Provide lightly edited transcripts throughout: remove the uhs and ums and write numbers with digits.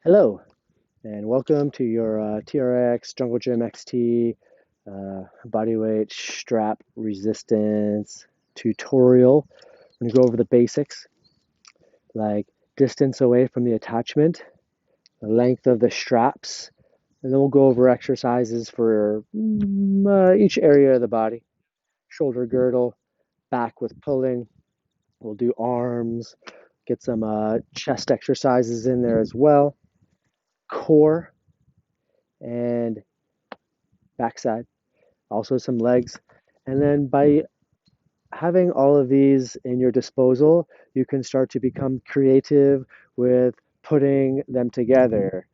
Hello, and welcome to your TRX Jungle Gym XT bodyweight strap resistance tutorial. I'm going to go over the basics like distance away from the attachment, the length of the straps, and then we'll go over exercises for each area of the body. Shoulder girdle, back with pulling. We'll do arms, get some chest exercises in there as well. Core and backside. Also some legs. And then by having all of these in your disposal, you can start to become creative with putting them together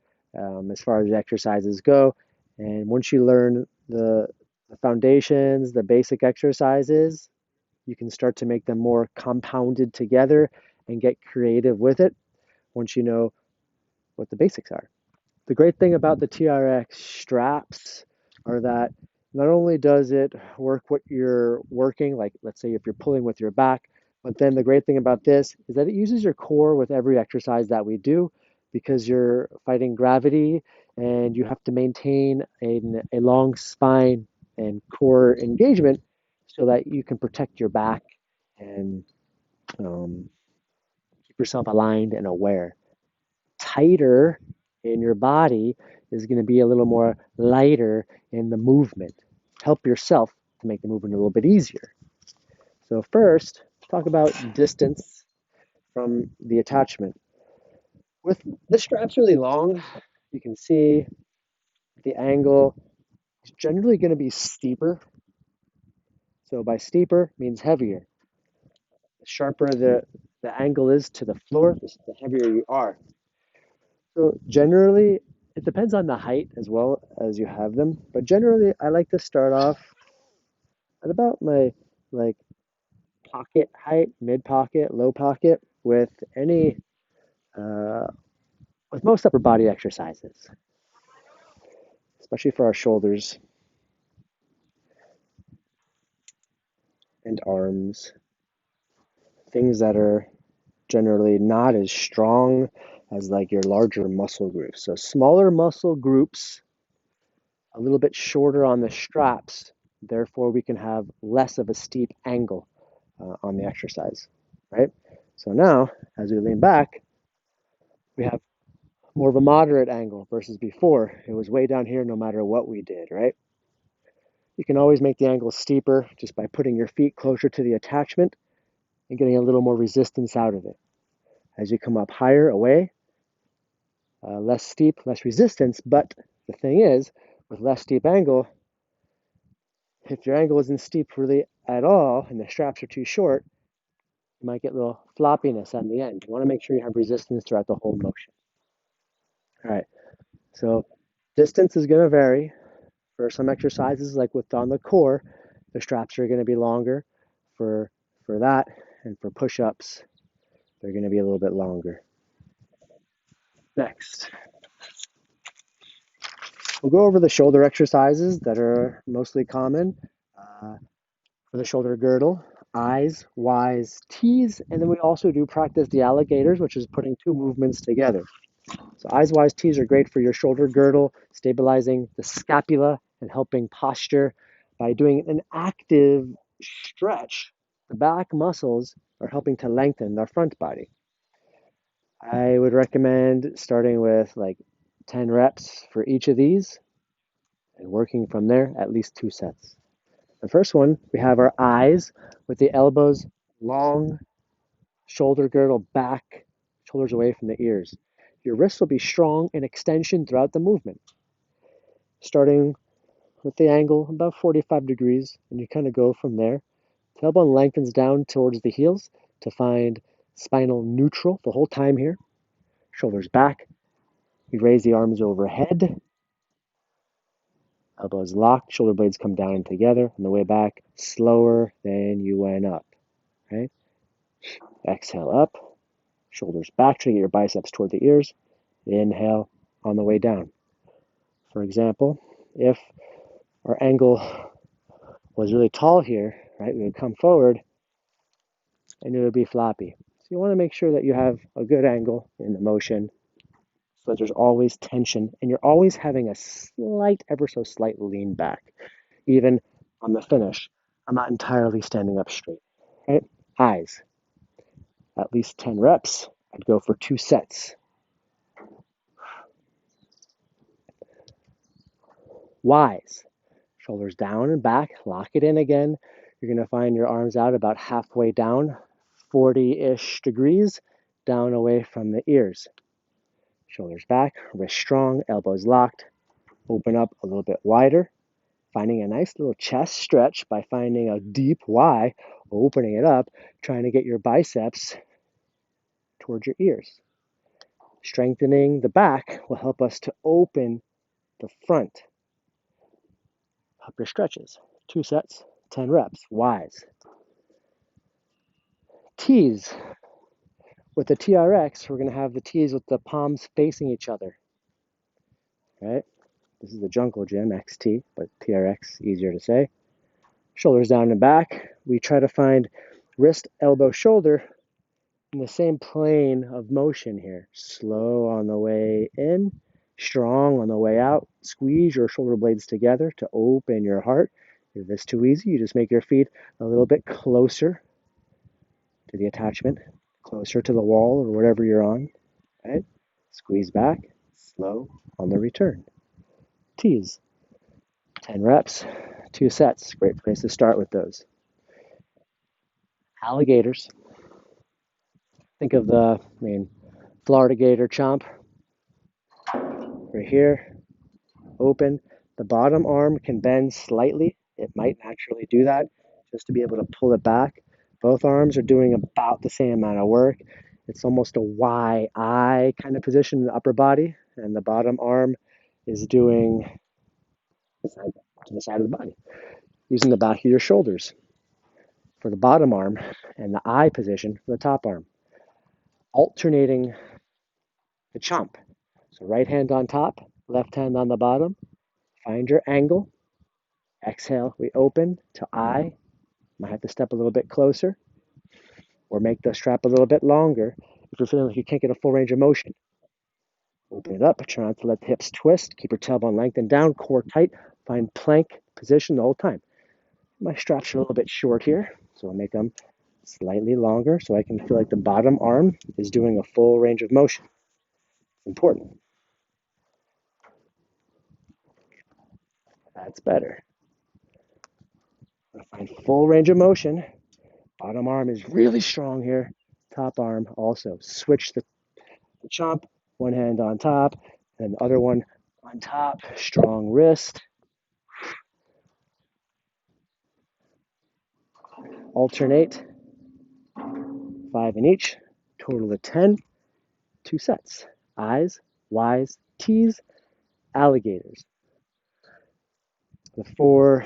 as far as exercises go. And once you learn the foundations, the basic exercises, you can start to make them more compounded together and get creative with it once you know what the basics are. The great thing about the TRX straps are that not only does it work what you're working, like let's say if you're pulling with your back, but then the great thing about this is that it uses your core with every exercise that we do because you're fighting gravity and you have to maintain a long spine and core engagement so that you can protect your back and um, keep yourself aligned and aware. Tighter in your body is going to be a little more lighter in the movement. Help yourself to make the movement a little bit easier. So first, talk about distance from the attachment. With the straps really long, you can see the angle is generally going to be steeper. So by steeper means heavier. The sharper the angle is to the floor, the heavier you are. So generally, it depends on the height as well as you have them. But generally, I like to start off at about my like pocket height, mid pocket, low pocket with any uh, with most upper body exercises, especially for our shoulders and arms. Things that are generally not as strong as like your larger muscle groups. So smaller muscle groups, a little bit shorter on the straps. Therefore, we can have less of a steep angle on the exercise, right? So now, as we lean back, we have more of a moderate angle versus before. It was way down here no matter what we did, right? You can always make the angle steeper just by putting your feet closer to the attachment and getting a little more resistance out of it. As you come up higher away, less steep, less resistance, but the thing is, with less steep angle, if your angle isn't steep really at all and the straps are too short, you might get a little floppiness on the end. You want to make sure you have resistance throughout the whole motion. All right, so distance is going to vary. For some exercises, like with on the core, the straps are going to be longer. For for that, and for push-ups, they're going to be a little bit longer. Next, we'll go over the shoulder exercises that are mostly common uh, for the shoulder girdle. I's, Y's, T's, and then we also do practice the alligators, which is putting two movements together. So I's, Y's, T's are great for your shoulder girdle, stabilizing the scapula and helping posture. By doing an active stretch, the back muscles are helping to lengthen the front body. I would recommend starting with like 10 reps for each of these and working from there at least two sets. The first one, we have our I's with the elbows long, shoulder girdle back, shoulders away from the ears. Your wrists will be strong in extension throughout the movement, starting with the angle about 45 degrees, and you kind of go from there. Tailbone lengthens down towards the heels to find spinal neutral the whole time here. Shoulders back. We raise the arms overhead. Elbows locked. Shoulder blades come down together. On the way back, slower than you went up. Right? Exhale up. Shoulders back. Try to get your biceps toward the ears. Inhale on the way down. For example, if our angle was really tall here, right, we would come forward and it would be floppy. So you want to make sure that you have a good angle in the motion so that there's always tension and you're always having a slight, ever so slight lean back. Even on the finish, I'm not entirely standing up straight. Right? Highs, at least 10 reps. I'd go for 2 sets. Ys, shoulders down and back, lock it in again. You're going to find your arms out about halfway down, 40-ish degrees, down away from the ears. Shoulders back, wrists strong, elbows locked. Open up a little bit wider, finding a nice little chest stretch by finding a deep Y, opening it up, trying to get your biceps towards your ears. Strengthening the back will help us to open the front. Up your stretches. 2 sets, 10 reps. Ys. T's. With the TRX, we're going to have the T's with the palms facing each other. Right? This is the Jungle Gym XT, but TRX, easier to say. Shoulders down and back. We try to find wrist, elbow, shoulder in the same plane of motion here. Slow on the way in, strong on the way out. Squeeze your shoulder blades together to open your heart. If this too easy, you just make your feet a little bit closer to the attachment, closer to the wall or whatever you're on. Right? Squeeze back, slow on the return. T's. 10 reps, 2 sets. Great place to start with those. Alligators. Think of the Florida Gator chomp right here, open. The bottom arm can bend slightly. It might naturally do that just to be able to pull it back. Both arms are doing about the same amount of work. It's almost a Y-I kind of position in the upper body, and the bottom arm is doing to the side of the body, using the back of your shoulders for the bottom arm and the I position for the top arm. Alternating the chomp. So right hand on top, left hand on the bottom. Find your angle. Exhale, we open to I. Might have to step a little bit closer or make the strap a little bit longer if you're feeling like you can't get a full range of motion. Open it up, try not to let the hips twist. Keep your tailbone lengthened down, core tight. Find plank position the whole time. My straps are a little bit short here, so I'll make them slightly longer so I can feel like the bottom arm is doing a full range of motion. It's important. That's better. Find full range of motion. Bottom arm is really strong here. Top arm also. Switch the chomp. One hand on top, and the other one on top. Strong wrist. Alternate. 5 in each. Total of 10. 2 sets. I's, Y's, T's, alligators. The 4,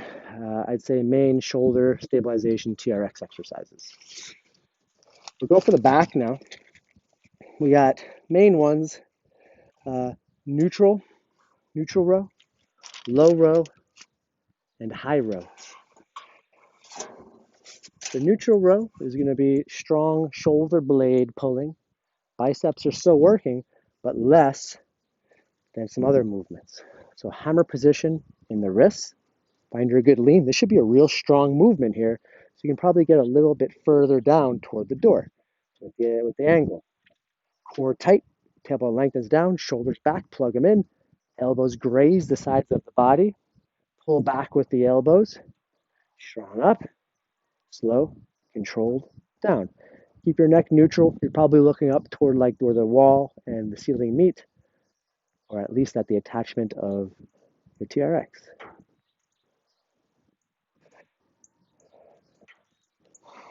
I'd say, main shoulder stabilization TRX exercises. We'll go for the back now. We got main ones, neutral row, low row, and high row. The neutral row is going to be strong shoulder blade pulling. Biceps are still working, but less than some other movements. So hammer position in the wrists. Find your good lean. This should be a real strong movement here. So you can probably get a little bit further down toward the door with the angle. Core tight, tailbone lengthens down, shoulders back, plug them in. Elbows graze the sides of the body. Pull back with the elbows. Strong up, slow, controlled, down. Keep your neck neutral. You're probably looking up toward like where the wall and the ceiling meet, or at least at the attachment of your TRX.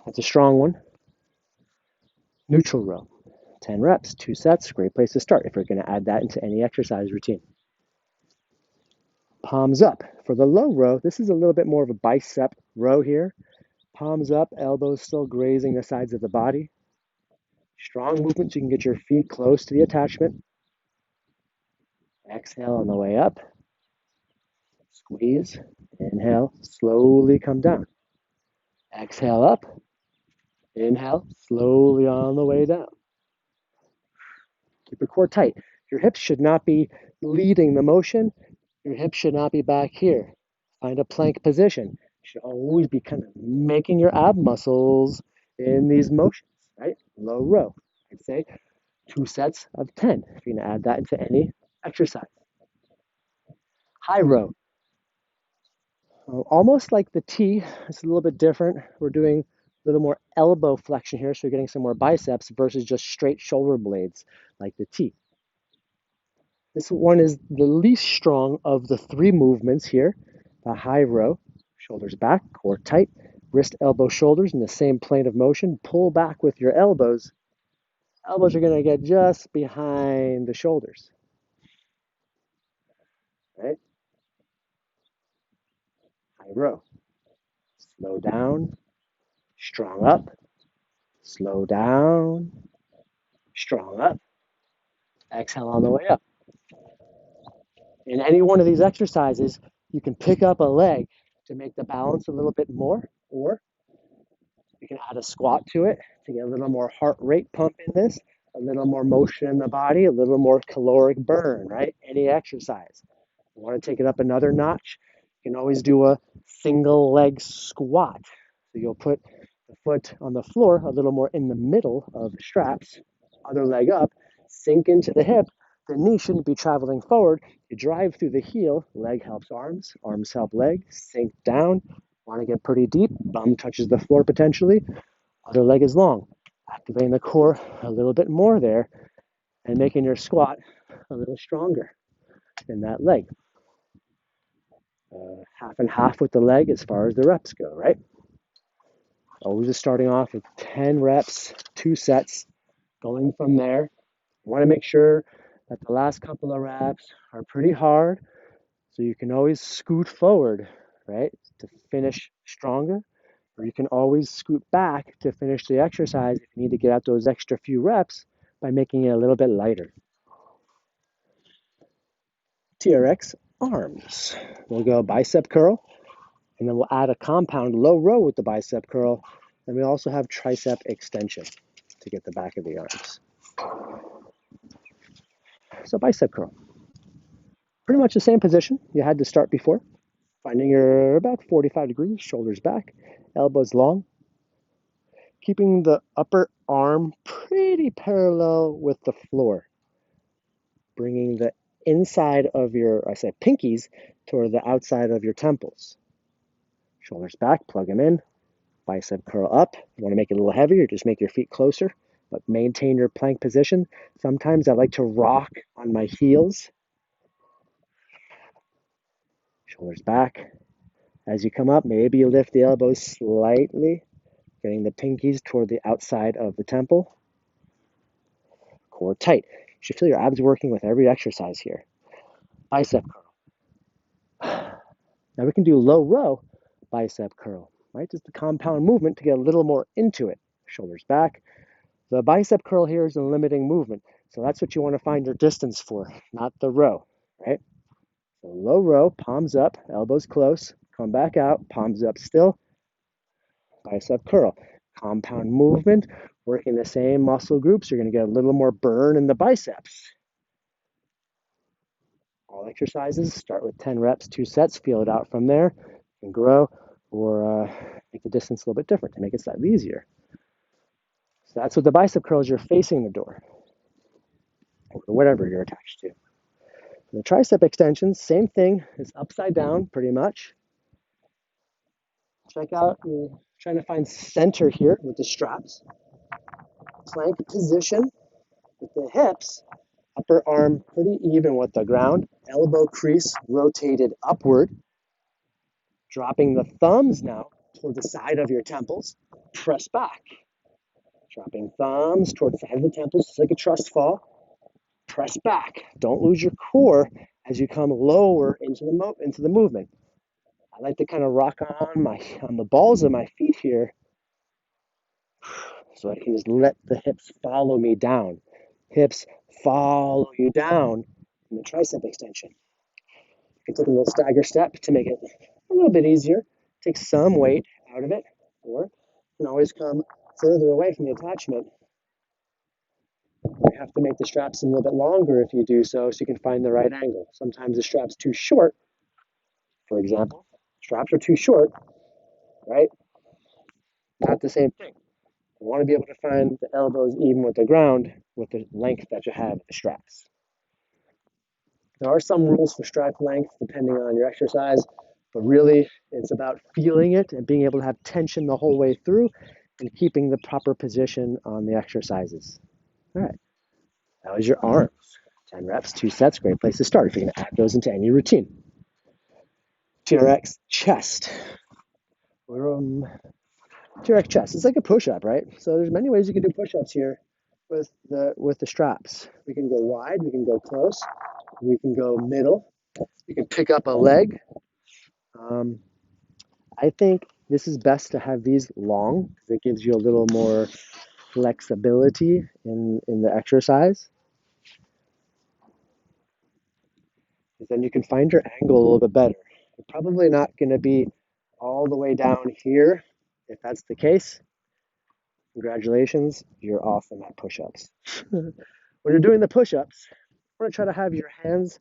That's a strong one. Neutral row. 10 reps, 2 sets, great place to start if you're going to add that into any exercise routine. Palms up. For the low row, this is a little bit more of a bicep row here. Palms up, elbows still grazing the sides of the body. Strong movement so you can get your feet close to the attachment. Exhale on the way up. Squeeze. Inhale, slowly come down. Exhale up. Inhale, slowly on the way down. Keep your core tight. Your hips should not be leading the motion. Your hips should not be back here. Find a plank position. You should always be kind of making your ab muscles in these motions, right? Low row. I'd say 2 sets of 10 if you're going to add that into any exercise. High row. Almost like the T, it's a little bit different. We're doing a little more elbow flexion here, so you're getting some more biceps versus just straight shoulder blades like the T. This one is the least strong of the 3 movements here. The high row, shoulders back, core tight, wrist, elbow, shoulders in the same plane of motion. Pull back with your elbows. Elbows are going to get just behind the shoulders, right? High row. Slow down, strong up, slow down, strong up. Exhale on the way up. In any one of these exercises, you can pick up a leg to make the balance a little bit more, or you can add a squat to it to get a little more heart rate pump in this, a little more motion in the body, a little more caloric burn, right? Any exercise. You want to take it up another notch, you can always do a single leg squat. So you'll put the foot on the floor a little more in the middle of the straps, other leg up, sink into the hip. The knee shouldn't be traveling forward. You drive through the heel, leg helps arms, arms help leg, sink down. Want to get pretty deep, bum touches the floor potentially, other leg is long. Activating the core a little bit more there and making your squat a little stronger in that leg. Half and half with the leg as far as the reps go, right? Always just starting off with 10 reps, 2 sets, going from there. You want to make sure that the last couple of reps are pretty hard so you can always scoot forward, right, to finish stronger, or you can always scoot back to finish the exercise if you need to get out those extra few reps by making it a little bit lighter. TRX arms. We'll go bicep curl, and then we'll add a compound low row with the bicep curl, and we also have tricep extension to get the back of the arms. So bicep curl. Pretty much the same position you had to start before. Finding your about 45 degrees, shoulders back, elbows long. Keeping the upper arm pretty parallel with the floor. Bringing the inside of your, I said pinkies, toward the outside of your temples. Shoulders back, plug them in. Bicep curl up. You want to make it a little heavier, just make your feet closer, but maintain your plank position. Sometimes I like to rock on my heels. Shoulders back. As you come up, maybe you lift the elbows slightly, getting the pinkies toward the outside of the temple. Core tight. You should feel your abs working with every exercise here. Bicep curl. Now we can do low row bicep curl, right? Just the compound movement to get a little more into it. Shoulders back. The bicep curl here is a limiting movement. So that's what you want to find your distance for, not the row, right? So low row, palms up, elbows close, come back out, palms up still, bicep curl. Compound movement, working the same muscle groups. You're going to get a little more burn in the biceps. All exercises start with 10 reps, 2 sets, feel it out from there, and grow or make the distance a little bit different to make it slightly easier. So that's what the bicep curls, you're facing the door, or whatever you're attached to. The tricep extensions, same thing, it's upside down pretty much. Check out, you're trying to find center here with the straps. Plank position with the hips, upper arm pretty even with the ground, elbow crease rotated upward, dropping the thumbs now toward the side of your temples, press back. Dropping thumbs toward the side of the temples, just like a trust fall. Press back. Don't lose your core as you come lower into the movement. I like to kind of rock on the balls of my feet here, so I can just let the hips follow me down. Hips follow you down in the tricep extension. You can take a little stagger step to make it a little bit easier. Take some weight out of it, or you can always come further away from the attachment. You have to make the straps a little bit longer if you do so you can find the right angle. Sometimes the strap's too short, for example. Straps are too short, right? Not the same thing. You want to be able to find the elbows even with the ground with the length that you have of the straps. There are some rules for strap length depending on your exercise, but really it's about feeling it and being able to have tension the whole way through and keeping the proper position on the exercises. All right, that was your arms. 10 reps, 2 sets, great place to start if you're going to add those into any routine. TRX chest. TRX chest. It's like a push-up, right? So there's many ways you can do push-ups here with the straps. We can go wide, we can go close, we can go middle. You can pick up a leg. I think this is best to have these long because it gives you a little more flexibility in the exercise. Then you can find your angle a little bit better. You're probably not going to be all the way down here. If that's the case, congratulations, you're off in that push-ups. When you're doing the push-ups, you want to try to have your hands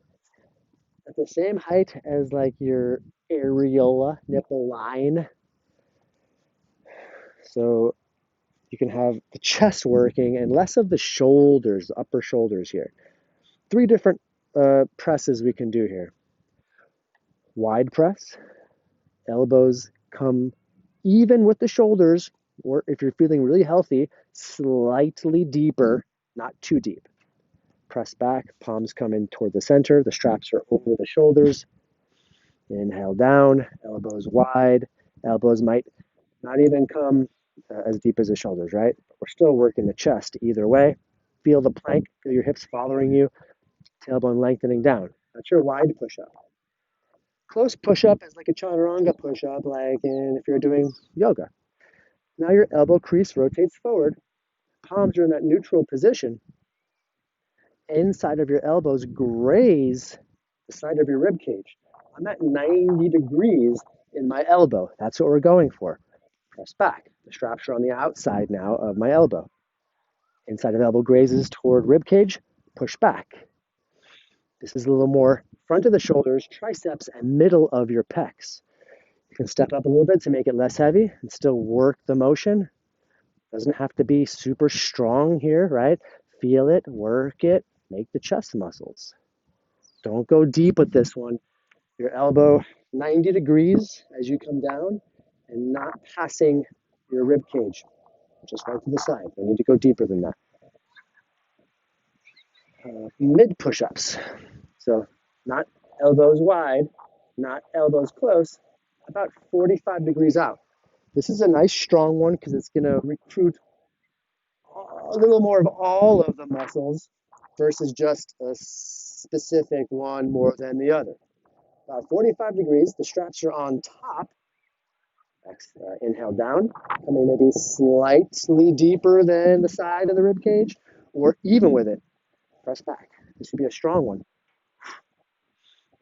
at the same height as like your areola nipple line. So you can have the chest working and less of the shoulders, the upper shoulders here. 3 different presses we can do here. Wide press, elbows come even with the shoulders, or if you're feeling really healthy, slightly deeper, not too deep. Press back, palms come in toward the center, the straps are over the shoulders. Inhale down, elbows wide. Elbows might not even come as deep as the shoulders, right? But we're still working the chest either way. Feel the plank, feel your hips following you, tailbone lengthening down. That's your wide push-up. Close push-up is like a chaturanga push-up, like if you're doing yoga. Now your elbow crease rotates forward. Palms are in that neutral position. Inside of your elbows graze the side of your rib cage. I'm at 90 degrees in my elbow. That's what we're going for. Press back. The straps are on the outside now of my elbow. Inside of elbow grazes toward rib cage. Push back. This is a little more front of the shoulders, triceps, and middle of your pecs. You can step up a little bit to make it less heavy and still work the motion. Doesn't have to be super strong here, right? Feel it, work it, make the chest muscles. Don't go deep with this one. Your elbow 90 degrees as you come down and not passing your rib cage. Just right to the side. You need to go deeper than that. Mid push-ups. So not elbows wide, not elbows close, about 45 degrees out. This is a nice strong one because it's going to recruit a little more of all of the muscles versus just a specific one more than the other. About 45 degrees, the straps are on top. Inhale down, coming maybe slightly deeper than the side of the rib cage or even with it. Press back. This should be a strong one.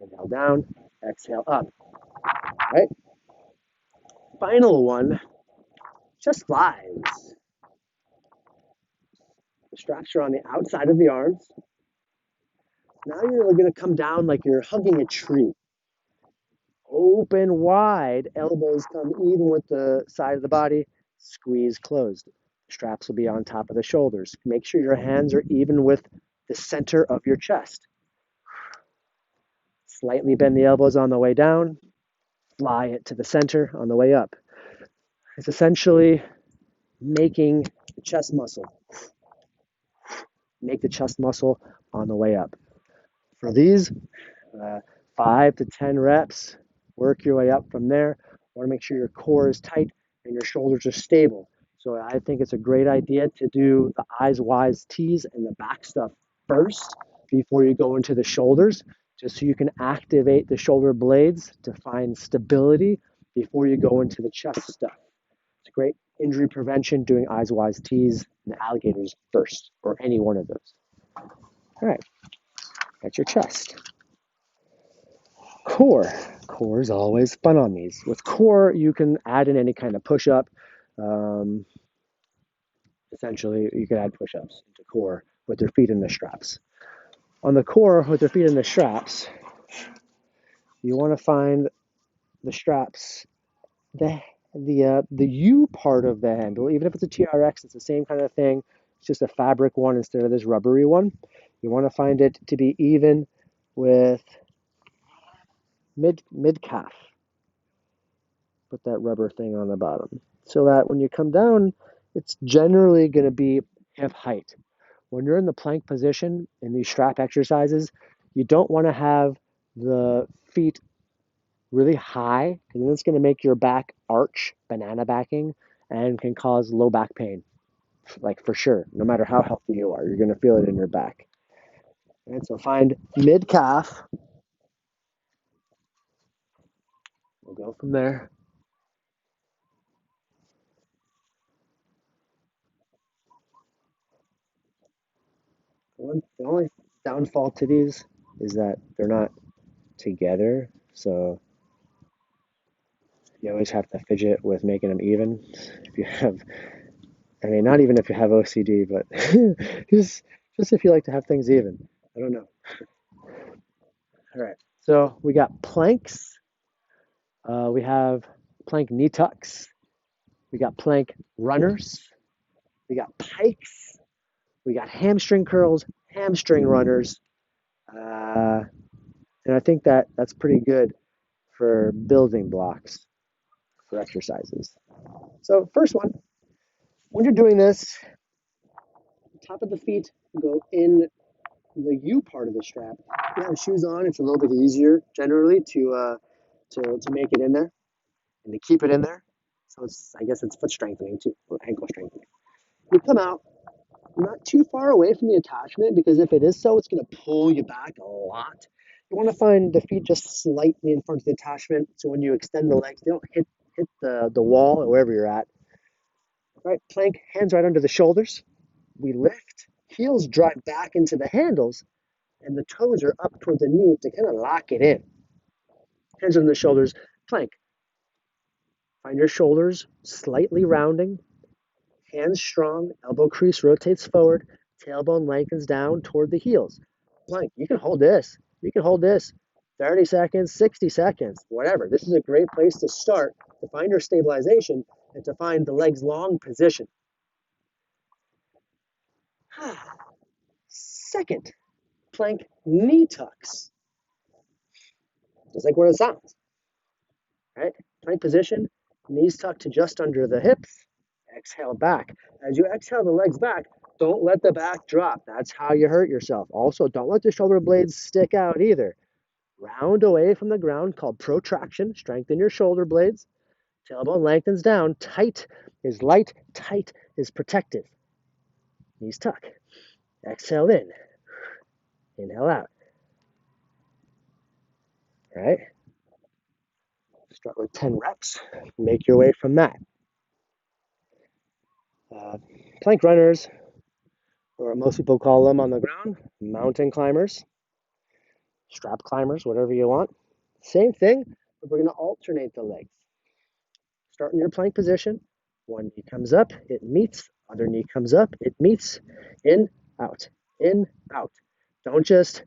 Inhale down, exhale up. Right? Final one, just flies. The straps are on the outside of the arms. Now you're going to come down like you're hugging a tree. Open wide, elbows come even with the side of the body, squeeze closed. Straps will be on top of the shoulders. Make sure your hands are even with the center of your chest. Slightly bend the elbows on the way down, fly it to the center on the way up. It's essentially making the chest muscle. Make the chest muscle on the way up. For these 5 to 10 reps, work your way up from there. Want to make sure your core is tight and your shoulders are stable. So I think it's a great idea to do the eyes wide tees and the back stuff first before you go into the shoulders, just so you can activate the shoulder blades to find stability before you go into the chest stuff. It's great injury prevention doing eyes wide tees and alligators first, or any one of those. All right, that's your chest. Core. Core is always fun on these. With core, you can add in any kind of push-up. Essentially, you can add push-ups into core. with their feet in the straps. On the core with their feet in the straps, you want to find the straps, the U part of the handle. Even if it's a TRX, it's the same kind of thing. It's just a fabric one instead of this rubbery one. You want to find it to be even with mid calf. Put that rubber thing on the bottom so that when you come down, it's generally going to be hip height. When you're in the plank position in these strap exercises, you don't want to have the feet really high because then it's going to make your back arch, banana backing, and can cause low back pain, like for sure. No matter how healthy you are, you're going to feel it in your back. And so find mid calf. We'll go from there. The only downfall to these is that they're not together, so you always have to fidget with making them even. If you have, I mean, not even if you have OCD, but just just if you like to have things even. I don't know. All right. So we got planks. We have plank knee tucks. We got plank runners. We got pikes. We got hamstring curls, hamstring runners. Uh, and I think that that's pretty good for building blocks for exercises. So first one, when you're doing this, top of the feet go in the U part of the strap. If you have shoes on, it's a little bit easier generally to make it in there and to keep it in there. So it's I guess it's foot strengthening too, or ankle strengthening. You come out not too far away from the attachment because if it is so, it's going to pull you back a lot. You want to find the feet just slightly in front of the attachment, so when you extend the legs, they don't hit the wall or wherever you're at. Right, plank, hands right under the shoulders. We lift, heels drive back into the handles, and the toes are up toward the knee to kind of lock it in. Hands on the shoulders, plank. Find your shoulders slightly rounding, hands strong, elbow crease rotates forward, tailbone lengthens down toward the heels. Plank, you can hold this. You can hold this 30 seconds, 60 seconds, whatever. This is a great place to start to find your stabilization and to find the legs long position. Second, plank knee tucks. Just like what it sounds, right? Plank position, knees tucked to just under the hips. Exhale back. As you exhale the legs back, don't let the back drop. That's how you hurt yourself. Also, don't let the shoulder blades stick out either. Round away from the ground, called protraction. Strengthen your shoulder blades. Tailbone lengthens down. Tight is light. Tight is protective. Knees tuck. Exhale in. Inhale out. All right. Start with 10 reps. Make your way from that. Plank runners, or most people call them on the ground, mountain climbers, strap climbers, whatever you want. Same thing, but we're going to alternate the legs. Start in your plank position. One knee comes up, it meets. Other knee comes up, it meets. In, out, in, out. Don't just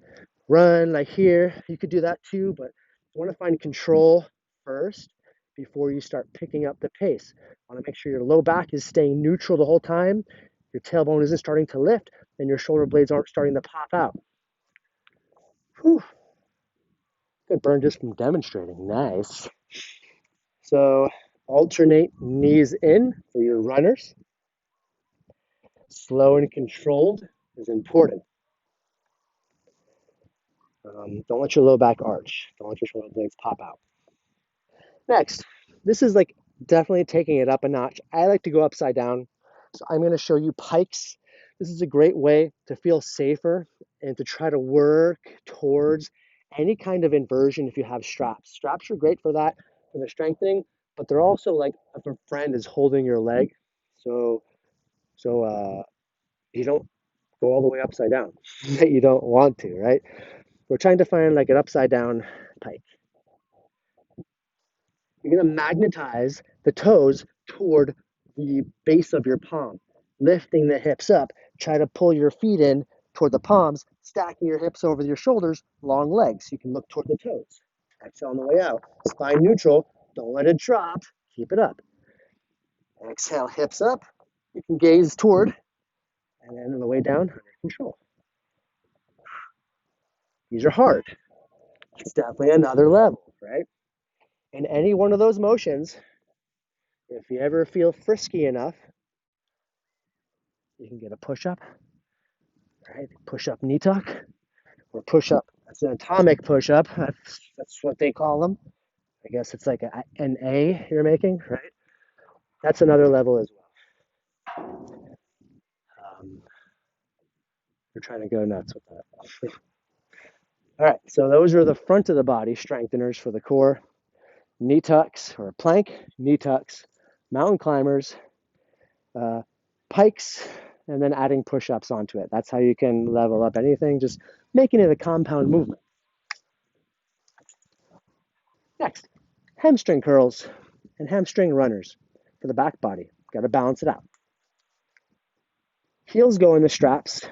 run like here. You could do that too, but you want to find control first before you start picking up the pace. You want to make sure your low back is staying neutral the whole time. Your tailbone isn't starting to lift, and your shoulder blades aren't starting to pop out. Whew. Good burn just from demonstrating. Nice. So alternate knees in for your runners. Slow and controlled is important. Don't let your low back arch. Don't let your shoulder blades pop out. Next, this is like definitely taking it up a notch. I like to go upside down. So I'm going to show you pikes. This is a great way to feel safer and to try to work towards any kind of inversion if you have straps. Straps are great for that, for the strengthening, but they're also like if a friend is holding your leg. So you don't go all the way upside down. You don't want to, right? We're trying to find like an upside down pike. You're going to magnetize the toes toward the base of your palm, lifting the hips up, try to pull your feet in toward the palms, stacking your hips over your shoulders, long legs. You can look toward the toes. Exhale on the way out. Spine neutral. Don't let it drop. Keep it up. Exhale, hips up. You can gaze toward, and then on the way down, under control. These are hard. It's definitely another level, right? In any one of those motions, if you ever feel frisky enough, you can get a push-up, right? Push-up knee tuck, or push-up. That's an atomic push-up. That's what they call them. I guess it's like an A you're making, right? That's another level as well. We're trying to go nuts with that. All right, so those are the front of the body strengtheners for the core. Knee tucks or plank, knee tucks, mountain climbers, pikes, and then adding push-ups onto it. That's how you can level up anything, just making it a compound movement. Next, hamstring curls and hamstring runners for the back body. Got to balance it out. Heels go in the straps.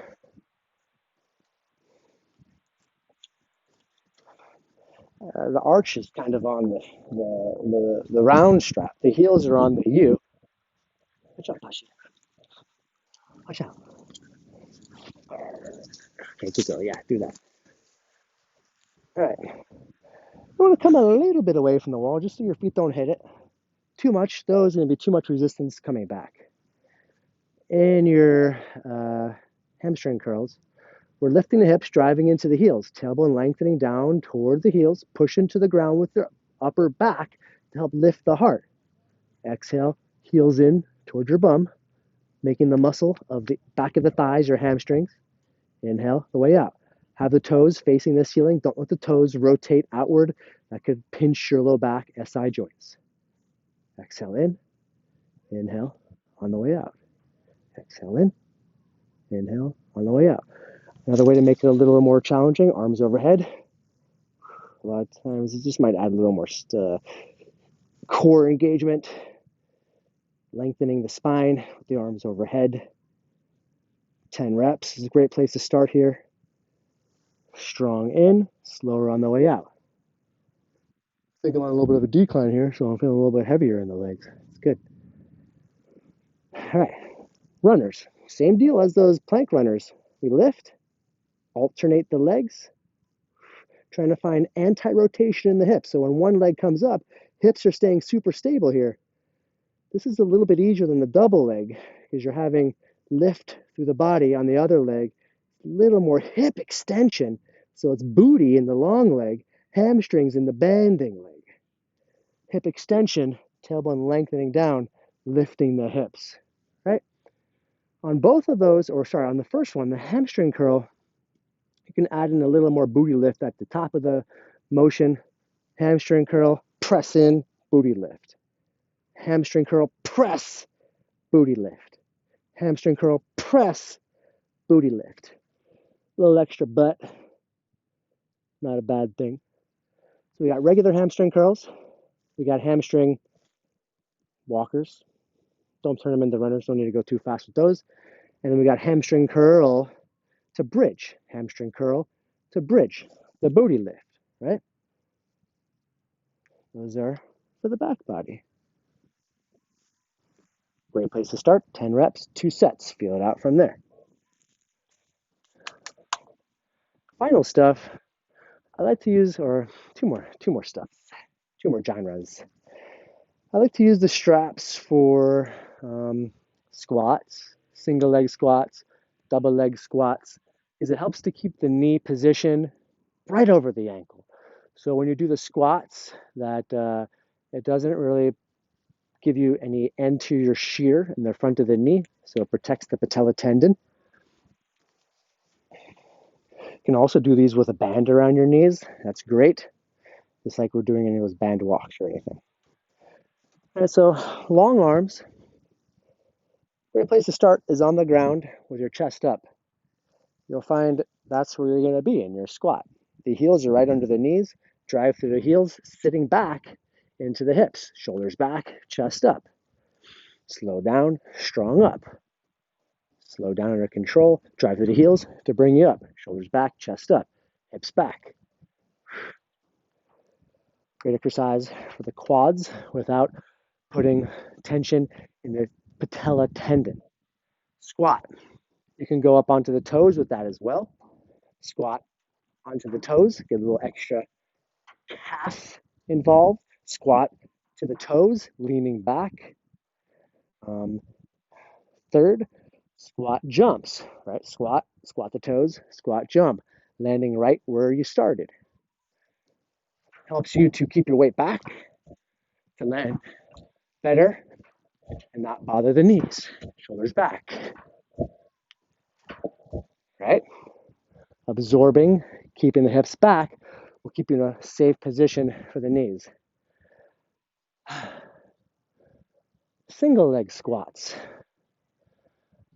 The arch is kind of on the round strap. The heels are on the U. Watch out, Pashi. Watch out. Okay, good girl. Yeah, do that. All right. You want to come a little bit away from the wall just so your feet don't hit it. Too much, though, is going to be too much resistance coming back. In your hamstring curls, we're lifting the hips, driving into the heels, tailbone lengthening down toward the heels, push into the ground with the upper back to help lift the heart. Exhale, heels in towards your bum, making the muscle of the back of the thighs your hamstrings. Inhale, the way out. Have the toes facing the ceiling. Don't let the toes rotate outward. That could pinch your low back SI joints. Exhale in. Inhale on the way out. Exhale in. Inhale on the way out. Another way to make it a little more challenging, arms overhead. A lot of times it just might add a little more core engagement. Lengthening the spine with the arms overhead. 10 reps is a great place to start here. Strong in, slower on the way out. I think I'm on a little bit of a decline here, so I'm feeling a little bit heavier in the legs. It's good. All right, runners. Same deal as those plank runners. We lift, alternate the legs, trying to find anti-rotation in the hips. So when one leg comes up, hips are staying super stable here. This is a little bit easier than the double leg because you're having lift through the body on the other leg, a little more hip extension. So it's booty in the long leg, hamstrings in the bending leg. Hip extension, tailbone lengthening down, lifting the hips, right? On both of those, or sorry, on the first one, the hamstring curl, you can add in a little more booty lift at the top of the motion. Hamstring curl, press in, booty lift. Hamstring curl, press, booty lift. Hamstring curl, press, booty lift. A little extra butt, not a bad thing. So we got regular hamstring curls. We got hamstring walkers. Don't turn them into runners. Don't need to go too fast with those. And then we got hamstring curl to bridge. Hamstring curl to bridge. The booty lift, right? Those are for the back body. Great place to start. 10 reps, 2 sets. Feel it out from there. Final stuff, I like to use, or two more genres. I like to use the straps for squats, single leg squats, double leg squats, is it helps to keep the knee position right over the ankle. So when you do the squats, that it doesn't really give you any anterior shear in the front of the knee, so it protects the patella tendon. You can also do these with a band around your knees. That's great, just like we're doing any of those band walks or anything. All right, so long arms. Great place to start is on the ground with your chest up. You'll find that's where you're going to be in your squat. The heels are right under the knees. Drive through the heels, sitting back into the hips. Shoulders back, chest up. Slow down, strong up. Slow down under control. Drive through the heels to bring you up. Shoulders back, chest up, hips back. Great exercise for the quads without putting tension in the patella tendon. Squat. You can go up onto the toes with that as well. Squat onto the toes, get a little extra calf involved. Squat to the toes, leaning back. Third, squat jumps, right? Squat the toes, squat jump, landing right where you started. Helps you to keep your weight back, to land better, and not bother the knees. Shoulders back, right? Absorbing, keeping the hips back will keep you in a safe position for the knees. Single leg squats.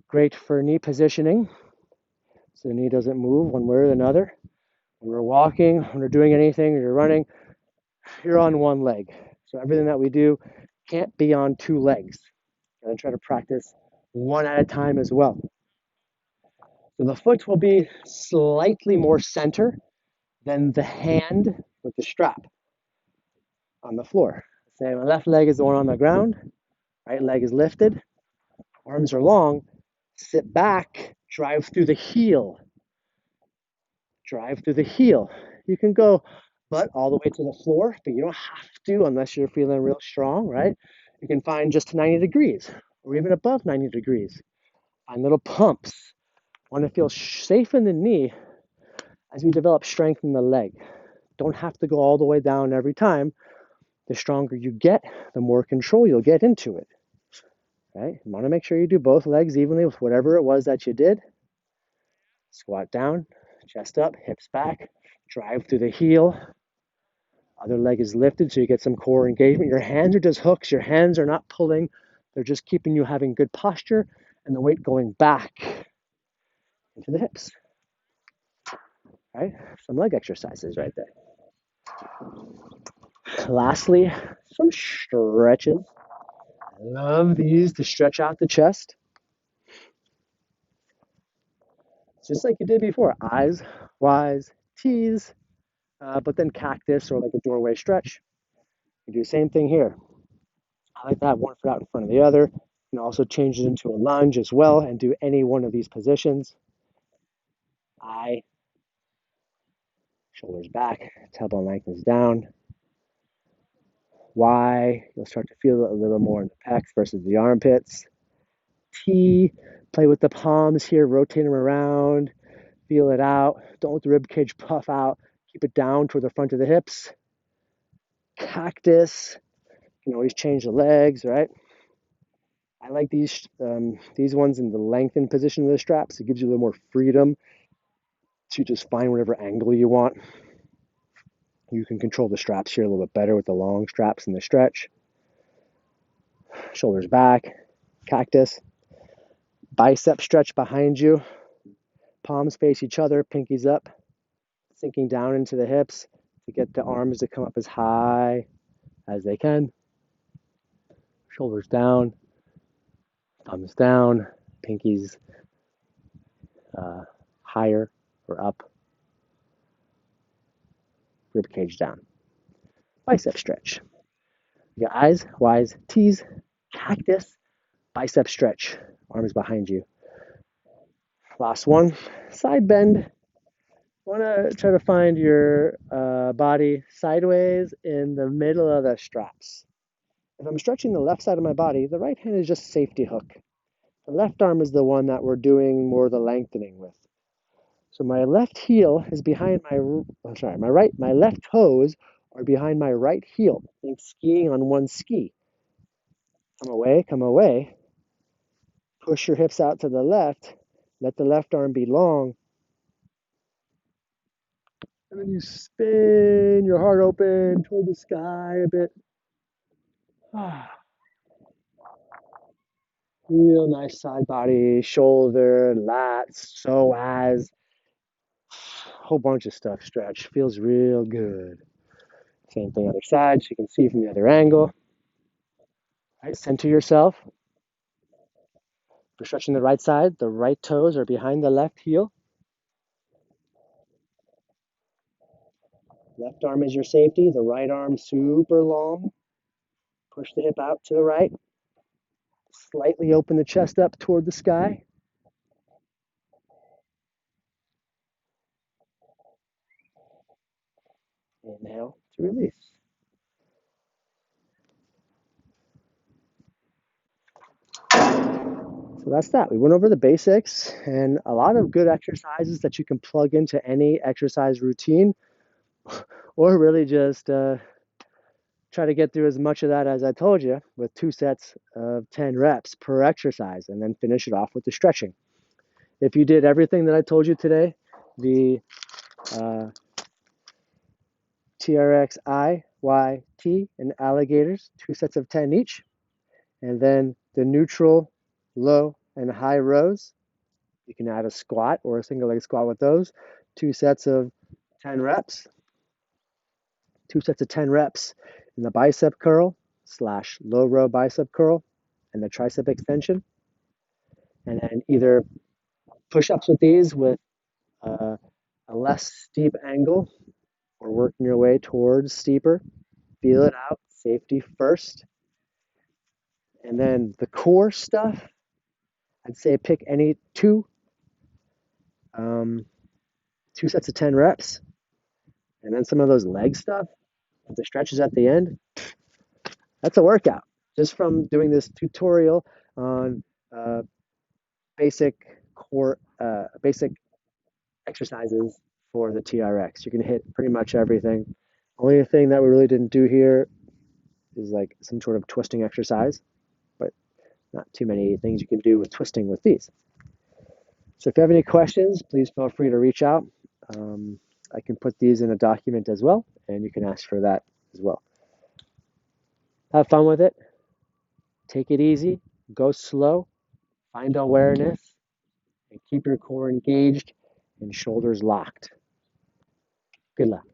Great for knee positioning, so the knee doesn't move one way or another. When we're walking, when we're doing anything, or you're running, you're on one leg. So everything that we do can't be on two legs. And try to practice one at a time as well. So the foot will be slightly more center than the hand with the strap on the floor. Say my left leg is the one on the ground, right leg is lifted, arms are long, sit back, drive through the heel. Drive through the heel. You can go butt all the way to the floor, but you don't have to unless you're feeling real strong, right? You can find just 90 degrees or even above 90 degrees. Find little pumps. Want to feel safe in the knee as we develop strength in the leg. Don't have to go all the way down every time. The stronger you get, the more control you'll get into it. Right? You want to make sure you do both legs evenly with whatever it was that you did. Squat down, chest up, hips back, drive through the heel. Other leg is lifted so you get some core engagement. Your hands are just hooks. Your hands are not pulling. They're just keeping you having good posture and the weight going back into the hips. Right? Some leg exercises right there. Lastly, some stretches. I love these to stretch out the chest. Just like you did before. Eyes, Ys, Ts, but then cactus or like a doorway stretch. You do the same thing here. I like to have one foot out in front of the other. You can also change it into a lunge as well and do any one of these positions. I, shoulders back, tailbone lengthens down. Y, you'll start to feel it a little more in the pecs versus the armpits. T, play with the palms here, rotate them around, feel it out. Don't let the rib cage puff out. Keep it down toward the front of the hips. Cactus, you can always change the legs, right? I like these ones in the lengthened position of the straps. It gives you a little more freedom to just find whatever angle you want. You can control the straps here a little bit better with the long straps and the stretch. Shoulders back, cactus. Bicep stretch behind you. Palms face each other, pinkies up, sinking down into the hips to get the arms to come up as high as they can. Shoulders down, thumbs down, pinkies higher or up. Rib cage down. Bicep stretch. You got eyes, Ys, Ts, cactus, bicep stretch. Arms behind you. Last one, side bend. Want to try to find your body sideways in the middle of the straps. If I'm stretching the left side of my body, the right hand is just safety hook. The left arm is the one that we're doing more of the lengthening with. So my left heel is behind my left toes are behind my right heel. Think skiing on one ski. Come away. Push your hips out to the left. Let the left arm be long. And then you spin your heart open toward the sky a bit. Real nice side body, shoulder, lats, psoas, whole bunch of stuff stretch. Feels real good. Same thing other side, so you can see from the other angle. Right, center yourself. For stretching the right side, the right toes are behind the left heel. Left arm is your safety, the right arm super long. Push the hip out to the right. Slightly open the chest up toward the sky. Inhale to release. So that's that. We went over the basics and a lot of good exercises that you can plug into any exercise routine or really just try to get through as much of that as I told you with 2 sets of 10 reps per exercise and then finish it off with the stretching. If you did everything that I told you today, the TRX I, Y, T, and alligators, 2 sets of 10 each, and then the neutral, low, and high rows. You can add a squat or a single leg squat with those. 2 sets of 10 reps. 2 sets of 10 reps in the bicep curl / low row bicep curl and the tricep extension. And then either push-ups with these with a less steep angle or working your way towards steeper. Feel it out, safety first. And then the core stuff, I'd say pick any um, 2 sets of 10 reps. And then some of those leg stuff, with the stretches at the end, that's a workout. Just from doing this tutorial on basic basic exercises for the TRX. You can hit pretty much everything. Only thing that we really didn't do here is like some sort of twisting exercise, but not too many things you can do with twisting with these. So if you have any questions, please feel free to reach out. I can put these in a document as well, and you can ask for that as well. Have fun with it. Take it easy. Go slow. Find awareness. And keep your core engaged and shoulders locked. Good luck.